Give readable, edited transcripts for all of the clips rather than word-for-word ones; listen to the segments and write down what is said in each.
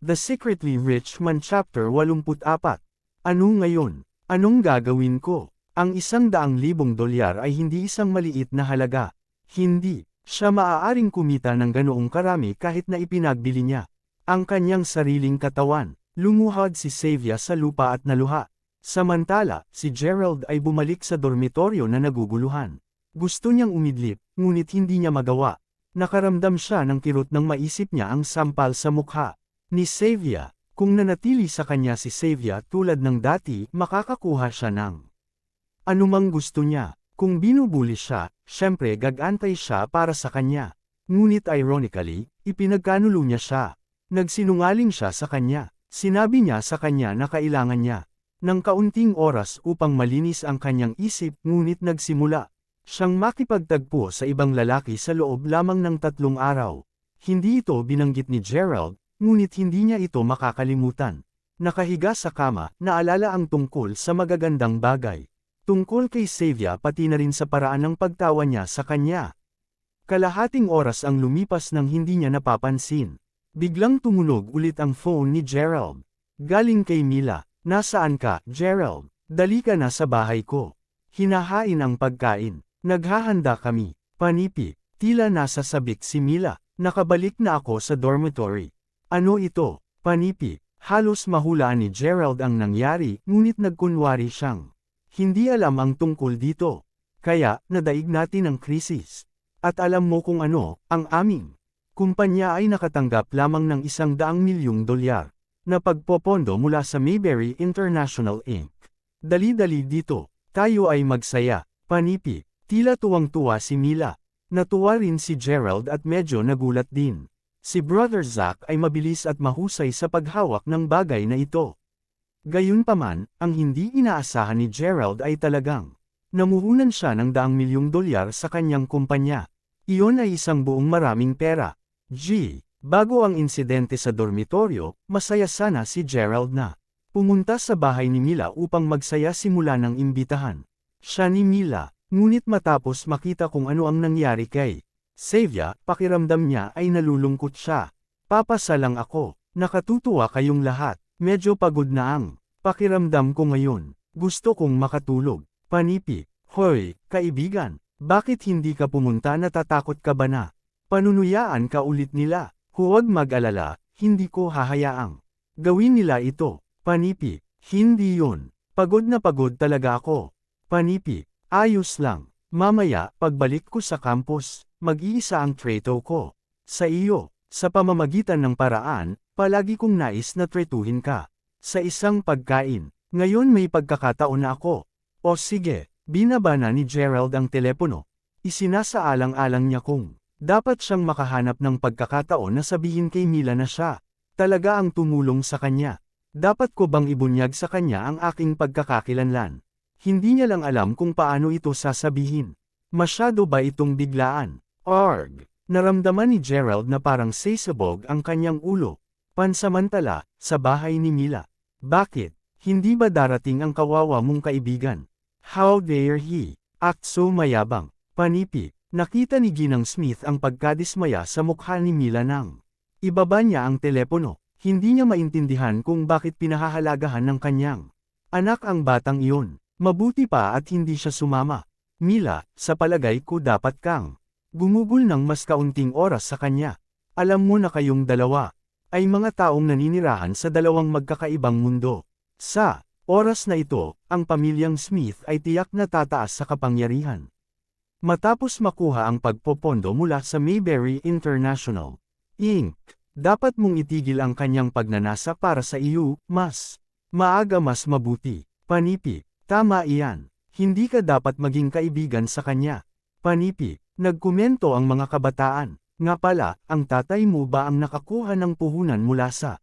The Secretly Rich Man Chapter 84. Ano ngayon? Anong gagawin ko? Ang $100,000 ay hindi isang maliit na halaga. Hindi siya maaaring kumita ng ganoong karami kahit na ipinagbili niya ang kanyang sariling katawan. Lumuhod si Xavier sa lupa at naluha. Samantala, si Gerald ay bumalik sa dormitoryo na naguguluhan. Gusto niyang umidlip, ngunit hindi niya magawa. Nakaramdam siya ng kirot nang maisip niya ang sampal sa mukha ni Xavier. Kung nanatili sa kanya si Xavier tulad ng dati, makakakuha siya ng anumang gusto niya. Kung binubuli siya, syempre gagantay siya para sa kanya. Ngunit ironically, ipinagkanulo niya siya. Nagsinungaling siya sa kanya. Sinabi niya sa kanya na kailangan niya ng kaunting oras upang malinis ang kanyang isip, ngunit nagsimula siyang makipagtagpo sa ibang lalaki sa loob lamang ng 3 araw. Hindi ito binanggit ni Gerald, ngunit hindi niya ito makakalimutan. Nakahiga sa kama, naalala ang tungkol sa magagandang bagay. Tungkol kay Xavier pati na rin sa paraan ng pagtawa niya sa kanya. Kalahating oras ang lumipas nang hindi niya napapansin. Biglang tumunog ulit ang phone ni Gerald. Galing kay Mila. Nasaan ka, Gerald? Dali ka na sa bahay ko. Hinahain ang pagkain. Naghahanda kami. Panipi. Tila nasa sabik si Mila. Nakabalik na ako sa dormitory. Ano ito? Panipi. Halos mahulaan ni Gerald ang nangyari, ngunit nagkunwari siyang hindi alam ang tungkol dito. Kaya, nadaig natin ang krisis. At alam mo kung ano, ang aming kumpanya ay nakatanggap lamang ng $100,000,000 na pagpopondo mula sa Mayberry International Inc. Dali-dali dito, tayo ay magsaya. Panipi. Tila tuwang-tuwa si Mila. Natuwa rin si Gerald at medyo nagulat din. Si Brother Zack ay mabilis at mahusay sa paghawak ng bagay na ito. Gayunpaman, ang hindi inaasahan ni Gerald ay talagang namuhunan siya ng $100,000,000 sa kanyang kumpanya. Iyon ay isang buong maraming pera. Bago ang insidente sa dormitoryo, masaya sana si Gerald na pumunta sa bahay ni Mila upang magsaya simula ng imbitahan siya ni Mila. Ngunit matapos makita kung ano ang nangyari kay Xavier, pakiramdam niya ay nalulungkot siya. Papasa lang ako. Nakatutuwa kayong lahat. Medyo pagod na ang pakiramdam ko ngayon. Gusto kong makatulog. Panipi. Hoy, kaibigan. Bakit hindi ka pumunta? Natatakot ka ba na panunuyaan ka ulit nila? Huwag mag-alala, hindi ko hahayaang gawin nila ito. Panipi. Hindi yun. Pagod na pagod talaga ako. Panipi. Ayos lang. Mamaya, pagbalik ko sa campus, mag-iisa ang treto ko sa iyo. Sa pamamagitan ng paraan, palagi kong nais na tretuhin ka sa isang pagkain. Ngayon may pagkakataon na ako. O sige, binaba na ni Gerald ang telepono. Isinasaalang-alang niya kung dapat siyang makahanap ng pagkakataon na sabihin kay Mila na siya talaga ang tumulong sa kanya. Dapat ko bang ibunyag sa kanya ang aking pagkakakilanlan? Hindi niya lang alam kung paano ito sasabihin. Masyado ba itong biglaan? Arg! Naramdaman ni Gerald na parang sasabog ang kanyang ulo. Pansamantala, sa bahay ni Mila. Bakit? Hindi ba darating ang kawawa mong kaibigan? How dare he? Act so mayabang. Panipi. Nakita ni Ginang Smith ang pagkadismaya sa mukha ni Mila nang ibaba niya ang telepono. Hindi niya maintindihan kung bakit pinahahalagahan ng kanyang anak ang batang iyon. Mabuti pa at hindi siya sumama. Mila, sa palagay ko dapat kang gumugol ng mas kaunting oras sa kanya. Alam mo na kayong dalawa ay mga taong naninirahan sa dalawang magkakaibang mundo. Sa oras na ito, ang pamilyang Smith ay tiyak na tataas sa kapangyarihan. Matapos makuha ang pagpopondo mula sa Mayberry International Inc., dapat mong itigil ang kanyang pagnanasa para sa iyo, mas maaga mas mabuti. Panipi. Tama iyan. Hindi ka dapat maging kaibigan sa kanya. Panipi. Nagkomento ang mga kabataan. Nga pala, ang tatay mo ba ang nakakuha ng puhunan mula sa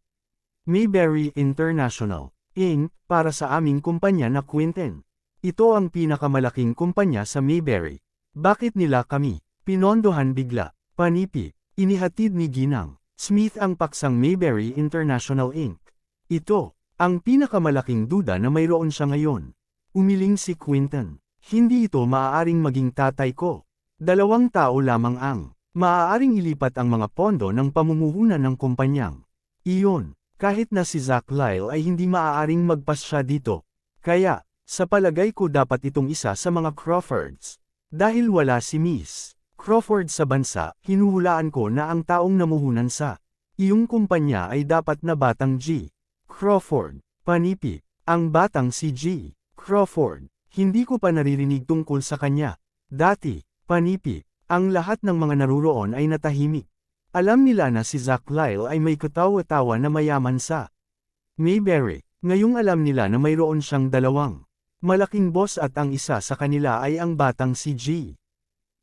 Mayberry International Inc. para sa aming kumpanya na Quinten? Ito ang pinakamalaking kumpanya sa Mayberry. Bakit nila kami pinondohan bigla? Panipi. Inihatid ni Ginang Smith ang paksang Mayberry International Inc. Ito ang pinakamalaking duda na mayroon siya ngayon. Umiling si Quinten. Hindi ito maaaring maging tatay ko. 2 tao lamang ang maaaring ilipat ang mga pondo ng pamumuhunan ng kumpanyang iyon. Kahit na si Zach Lyle ay hindi maaaring magpasya dito. Kaya, sa palagay ko dapat itong isa sa mga Crawfords. Dahil wala si Miss Crawford sa bansa, hinuhulaan ko na ang taong namuhunan sa iyong kumpanya ay dapat na batang G. Crawford. Panipi. Ang batang si G. Crawford. Hindi ko pa naririnig tungkol sa kanya. Dati. Panipi. Ang lahat ng mga naruroon ay natahimik. Alam nila na si Zach Lyle ay may katawa-tawa na mayaman sa Mayberry. Ngayong alam nila na mayroon siyang dalawang malaking boss at ang isa sa kanila ay ang batang si G.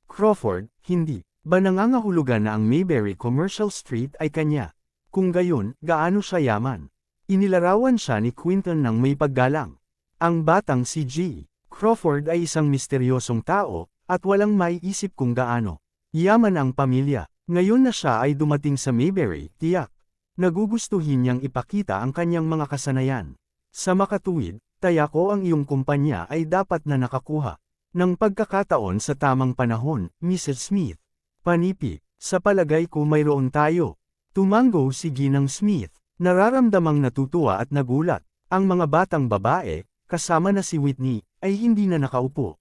Crawford. Hindi ba nangangahulugan na ang Mayberry Commercial Street ay kanya? Kung gayon, gaano siya yaman? Inilarawan siya ni Quinton ng may paggalang. Ang batang si G. Crawford ay isang misteryosong tao, at walang maiisip kung gaano yaman ang pamilya. Ngayon na siya ay dumating sa Mayberry, tiyak nagugustuhin niyang ipakita ang kanyang mga kasanayan. Sa makatuwid, taya ko ang iyong kumpanya ay dapat na nakakuha ng pagkakataon sa tamang panahon, Mrs. Smith. Panipi. Sa palagay ko mayroon tayo. Tumango si Ginang Smith. Nararamdamang natutuwa at nagulat. Ang mga batang babae, kasama na si Whitney, ay hindi na nakaupo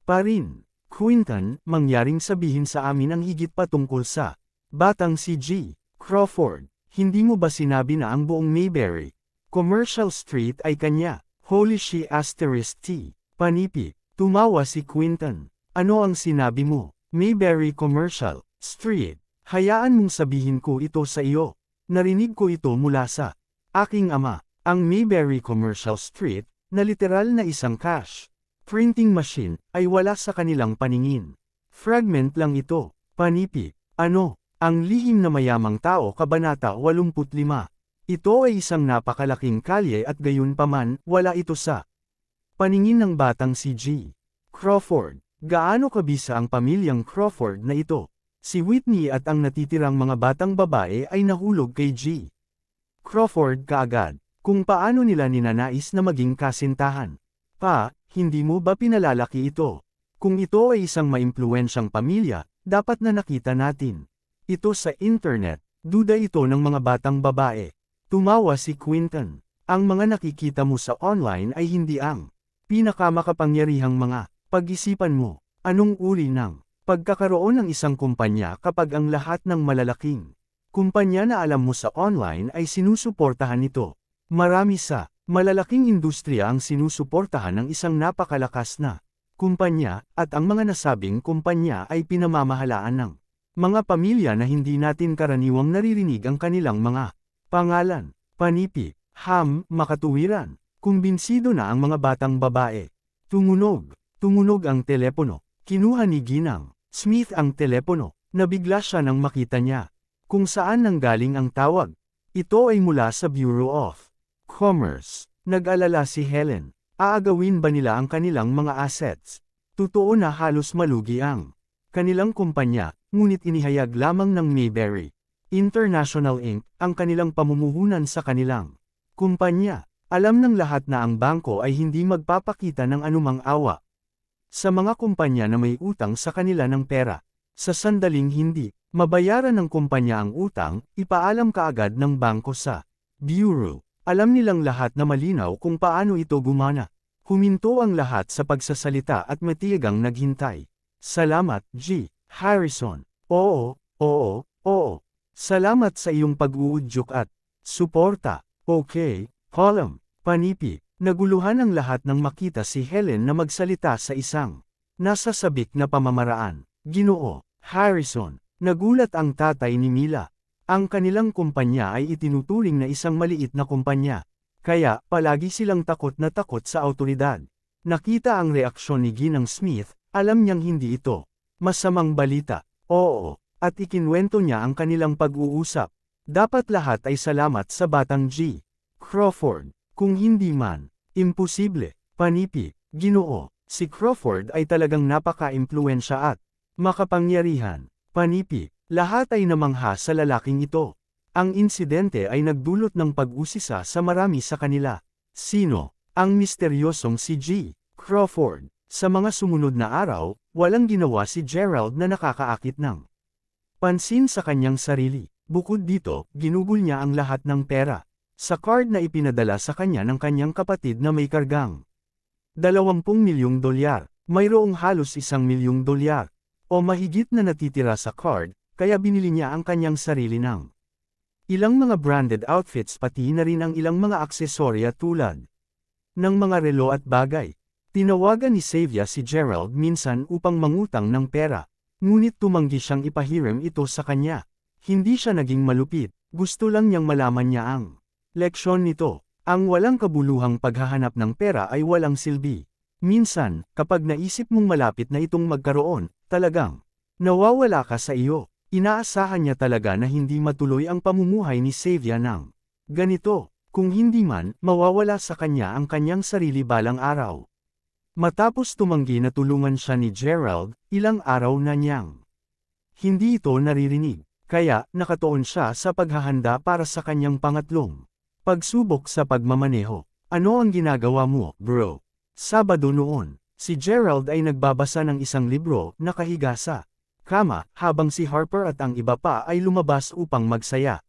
pa rin. Quinton, mangyaring sabihin sa amin ang higit pa tungkol sa batang si G. Crawford. Hindi mo ba sinabi na ang buong Mayberry Commercial Street ay kanya? Holy she asterisk T. Panipi. Tumawa si Quinton. Ano ang sinabi mo? Mayberry Commercial Street. Hayaan mong sabihin ko ito sa iyo. Narinig ko ito mula sa aking ama. Ang Mayberry Commercial Street, na literal na isang cash printing machine, ay wala sa kanilang paningin. Fragment lang ito. Panipi. Ano? Ang lihim na mayamang tao, Kabanata 85. Ito ay isang napakalaking kalye at gayunpaman, wala ito sa paningin ng batang si G. Crawford. Gaano kabisa ang pamilyang Crawford na ito? Si Whitney at ang natitirang mga batang babae ay nahulog kay G. Crawford kaagad. Kung paano nila ninanais na maging kasintahan. Pa, hindi mo ba pinalalaki ito? Kung ito ay isang maimpluwensyang pamilya, dapat na nakita natin ito sa internet. Duda ito ng mga batang babae. Tumawa si Quinton. Ang mga nakikita mo sa online ay hindi ang pinakamakapangyarihang mga pag-isipan mo. Anong uri ng pagkakaroon ng isang kumpanya kapag ang lahat ng malalaking kumpanya na alam mo sa online ay sinusuportahan nito? Marami sa malalaking industriya ang sinusuportahan ng isang napakalakas na kumpanya, at ang mga nasabing kumpanya ay pinamamahalaan ng mga pamilya na hindi natin karaniwang naririnig ang kanilang mga pangalan. Panipi. Makatuwiran. Kumbinsido na ang mga batang babae. Tumunog. Tumunog ang telepono. Kinuha ni Ginang Smith ang telepono. Nabigla siya nang makita niya kung saan nanggaling ang tawag. Ito ay mula sa Bureau of Commerce. Nag-alala si Helen. Aagawin ba nila ang kanilang mga assets? Totoo na halos malugi ang kanilang kumpanya, ngunit inihayag lamang ng Mayberry International Inc. ang kanilang pamumuhunan sa kanilang kumpanya. Alam ng lahat na ang bangko ay hindi magpapakita ng anumang awa sa mga kumpanya na may utang sa kanila ng pera. Sa sandaling hindi mabayaran ng kumpanya ang utang, ipaalam kaagad ng bangko sa Bureau. Alam nilang lahat na malinaw kung paano ito gumana. Huminto ang lahat sa pagsasalita at matiyagang naghintay. Salamat, G. Harrison. Oo. Salamat sa iyong pag-uudyok at suporta. Okay, column. Panipi. Naguluhan ang lahat nang makita si Helen na magsalita sa isang nasasabik na pamamaraan. Ginoo Harrison. Nagulat ang tatay ni Mila. Ang kanilang kumpanya ay itinuturing na isang maliit na kumpanya. Kaya, palagi silang takot na takot sa awtoridad. Nakita ang reaksyon ni Ginang Smith, alam niyang hindi ito masamang balita. Oo, at ikinwento niya ang kanilang pag-uusap. Dapat lahat ay salamat sa batang G. Crawford. Kung hindi man, imposible. Panipi. Ginoo, si Crawford ay talagang napaka-impluwensya at makapangyarihan. Panipi. Lahat ay namangha sa lalaking ito. Ang insidente ay nagdulot ng pag-usisa sa marami sa kanila. Sino ang misteryosong si G. Crawford? Sa mga sumunod na araw, walang ginawa si Gerald na nakakaakit ng pansin sa kanyang sarili. Bukod dito, ginugol niya ang lahat ng pera. sa card na ipinadala sa kanya ng kanyang kapatid na may kargang 20 milyong dolyar. Mayroong halos 1 milyong dolyar o mahigit na natitira sa card, kaya binili niya ang kanyang sarili ng ilang mga branded outfits pati na rin ang ilang mga aksesorya tulad ng mga relo at bagay. Tinawagan ni Xavier si Gerald minsan upang mangutang ng pera, ngunit tumanggi siyang ipahiram ito sa kanya. Hindi siya naging malupit, gusto lang niyang malaman niya ang leksyon nito. Ang walang kabuluhang paghahanap ng pera ay walang silbi. Minsan, kapag naisip mong malapit na itong magkaroon, talagang nawawala ka sa iyo. Inaasahan niya talaga na hindi matuloy ang pamumuhay ni Xavier ng ganito, kung hindi man, mawawala sa kanya ang kanyang sarili balang araw. Matapos tumanggi na tulungan siya ni Gerald, ilang araw na niyang hindi ito naririnig, kaya nakatuon siya sa paghahanda para sa kanyang pangatlong pagsubok sa pagmamaneho. Ano ang ginagawa mo, bro? Sabado noon, si Gerald ay nagbabasa ng isang libro, nakahiga sa kama, habang si Harper at ang iba pa ay lumabas upang magsaya.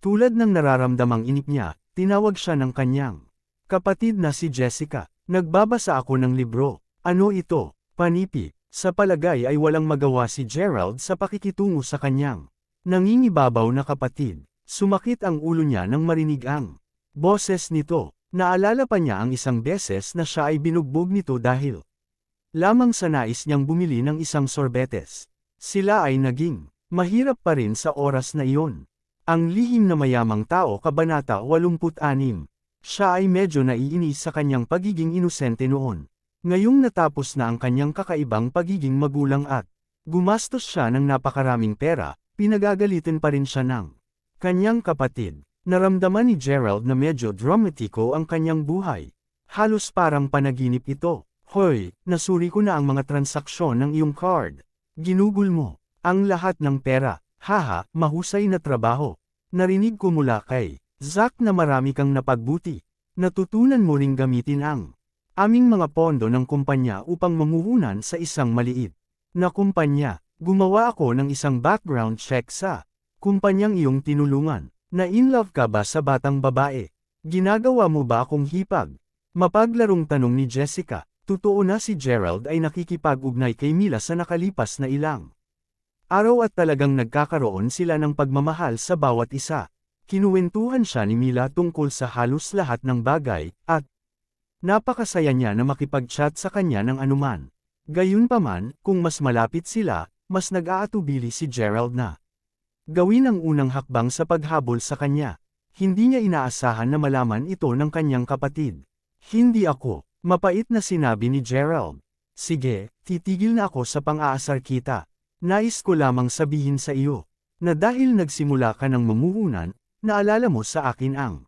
Tulad ng nararamdamang inip niya, tinawag siya ng kanyang kapatid na si Jessica. Nagbabasa ako ng libro. Ano ito? Panipi. Sa palagay ay walang magawa si Gerald sa pakikitungo sa kanyang nangingibabaw na kapatid. Sumakit ang ulo niya nang marinig ang boses nito. Naalala pa niya ang isang beses na siya ay binugbog nito dahil lamang sa nais niyang bumili ng isang sorbetes. Sila ay naging mahirap pa rin sa oras na iyon. Ang lihim na mayamang tao, Kabanata 86. Siya ay medyo naiinis sa kanyang pagiging inosente noon. Ngayong natapos na ang kanyang kakaibang pagiging magulang at gumastos siya ng napakaraming pera, pinagagalitan pa rin siya ng kanyang kapatid. Naramdaman ni Gerald na medyo dramatiko ang kanyang buhay. Halos parang panaginip ito. Hoy, nasuri ko na ang mga transaksyon ng iyong card. Ginugol mo ang lahat ng pera. Haha, mahusay na trabaho. Narinig ko mula kay Zack na marami kang napagbuti. Natutunan mo ring gamitin ang aming mga pondo ng kumpanya upang mamuhunan sa isang maliit na kumpanya. Gumawa ako ng isang background check sa kumpanyang iyong tinulungan. Na-inlove ka ba sa batang babae? Ginagawa mo ba akong hipag? Mapaglarong tanong ni Jessica. Totoo na si Gerald ay nakikipag-ugnay kay Mila sa nakalipas na ilang araw at talagang nagkakaroon sila ng pagmamahal sa bawat isa. Kinuwentuhan siya ni Mila tungkol sa halos lahat ng bagay, at napakasaya niya na makipag-chat sa kanya ng anuman. Gayunpaman, kung mas malapit sila, mas nag-aatubili si Gerald na gawin ang unang hakbang sa paghabol sa kanya. Hindi niya inaasahan na malaman ito ng kanyang kapatid. Hindi ako mapait na sinabi ni Gerald. Sige, titigil na ako sa pang-aasar kita. Nais ko lamang sabihin sa iyo na dahil nagsimula ka ng mamuhunan, naalala mo sa akin ang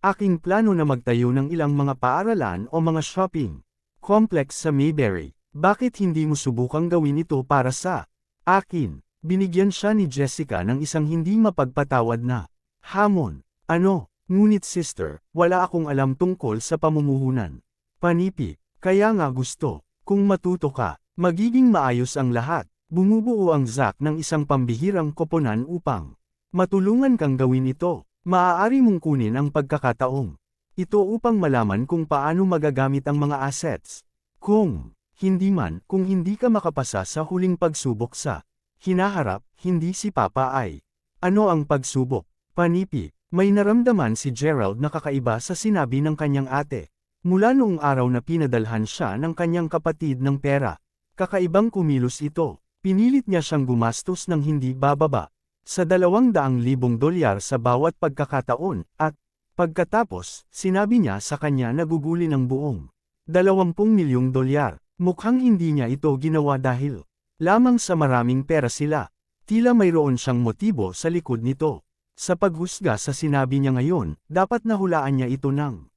aking plano na magtayo ng ilang mga paaralan o mga shopping complex sa Mayberry. Bakit hindi mo subukang gawin ito para sa akin? Binigyan siya ni Jessica ng isang hindi mapagpatawad na hamon. Ano? Ngunit sister, wala akong alam tungkol sa pamumuhunan. Panipi, kaya nga gusto kung matuto ka, magiging maayos ang lahat. Bumubuo ang Zack ng isang pambihirang koponan upang matulungan kang gawin ito. Maaari mong kunin ang pagkakataong ito upang malaman kung paano magagamit ang mga assets. Kung hindi ka makapasa sa huling pagsubok sa hinaharap, hindi si Papa ay. Ano ang pagsubok? Panipi, may naramdaman si Gerald na kakaiba sa sinabi ng kanyang ate. Mula noong araw na pinadalhan siya ng kanyang kapatid ng pera, kakaibang kumilos ito. Pinilit niya siyang gumastos ng hindi bababa sa 200,000 dolyar sa bawat pagkakataon, at pagkatapos, sinabi niya sa kanya na gugulin ang buong 20 milyong dolyar. Mukhang hindi niya ito ginawa dahil lamang sa maraming pera sila. Tila mayroon siyang motibo sa likod nito. Sa paghusga sa sinabi niya ngayon, dapat nahulaan niya ito ng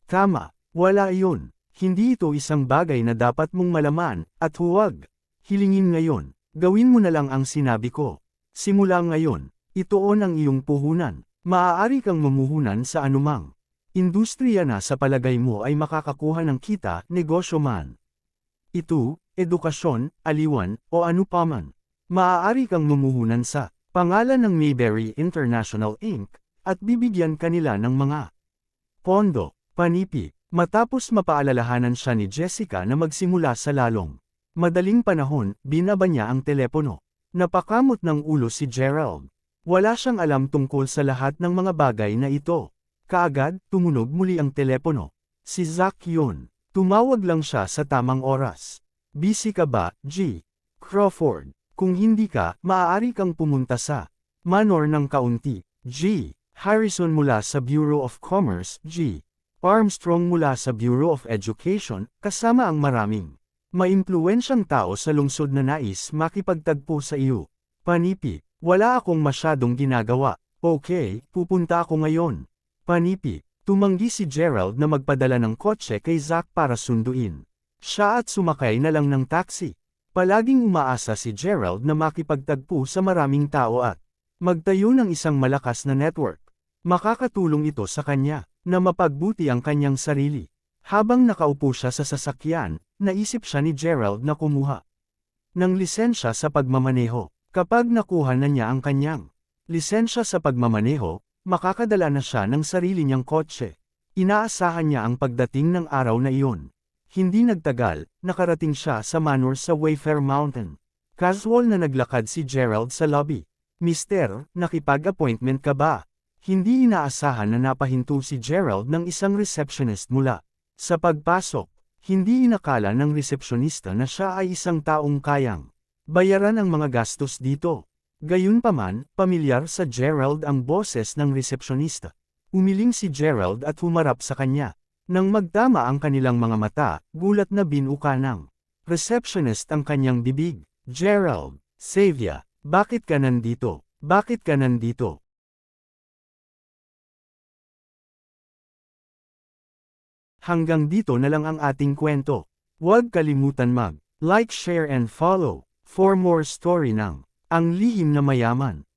tama. Wala iyon. Hindi ito isang bagay na dapat mong malaman, at huwag hilingin ngayon. Gawin mo na lang ang sinabi ko. Simula ngayon, itoon ang iyong puhunan. Maaari kang mamuhunan sa anumang industriya na sa palagay mo ay makakakuha ng kita, negosyo man ito, edukasyon, aliwan, o ano paman. Maaari kang mamuhunan sa pangalan ng Mayberry International Inc., at bibigyan kanila ng mga pondo, panipi. Matapos mapaalalahanan siya ni Jessica na magsimula sa lalong madaling panahon, binaba niya ang telepono. Napakamot ng ulo si Gerald. Wala siyang alam tungkol sa lahat ng mga bagay na ito. Kaagad, tumunog muli ang telepono. Si Zack yun. Tumawag lang siya sa tamang oras. Busy ka ba, G. Crawford? Kung hindi ka, maaari kang pumunta sa Manor ng kaunti. G. Harrison mula sa Bureau of Commerce. G. Armstrong mula sa Bureau of Education, kasama ang maraming maimpluwensyang tao sa lungsod na nais makipagtagpo sa iyo. Panipi, wala akong masyadong ginagawa. Okay, pupunta ako ngayon. Panipi, tumanggi si Gerald na magpadala ng kotse kay Zack para sunduin siya at sumakay na lang ng taxi. Palaging umaasa si Gerald na makipagtagpo sa maraming tao at magtayo ng isang malakas na network. Makakatulong ito sa kanya na mapagbuti ang kanyang sarili. Habang nakaupo siya sa sasakyan, naisip siya ni Gerald na kumuha ng lisensya sa pagmamaneho. Kapag nakuha na niya ang kanyang lisensya sa pagmamaneho, makakadala na siya ng sarili niyang kotse. Inaasahan niya ang pagdating ng araw na iyon. Hindi nagtagal, nakarating siya sa manor sa Wayfair Mountain. Casual na naglakad si Gerald sa lobby. Mister, nakipag-appointment ka ba? Hindi inaasahan na napahinto si Gerald ng isang receptionist mula sa pagpasok. Hindi inakala ng resepsyonista na siya ay isang taong kayang bayaran ang mga gastos dito. Gayunpaman, pamilyar sa Gerald ang boses ng resepsyonista. Umiling si Gerald at humarap sa kanya. Nang magtama ang kanilang mga mata, gulat na binuka ng receptionist ang kanyang bibig. Gerald, Savia, bakit ka nandito? Bakit ka nandito? Hanggang dito na lang ang ating kwento. Huwag kalimutan mag-like, share and follow for more story ng Ang Lihim na Mayaman.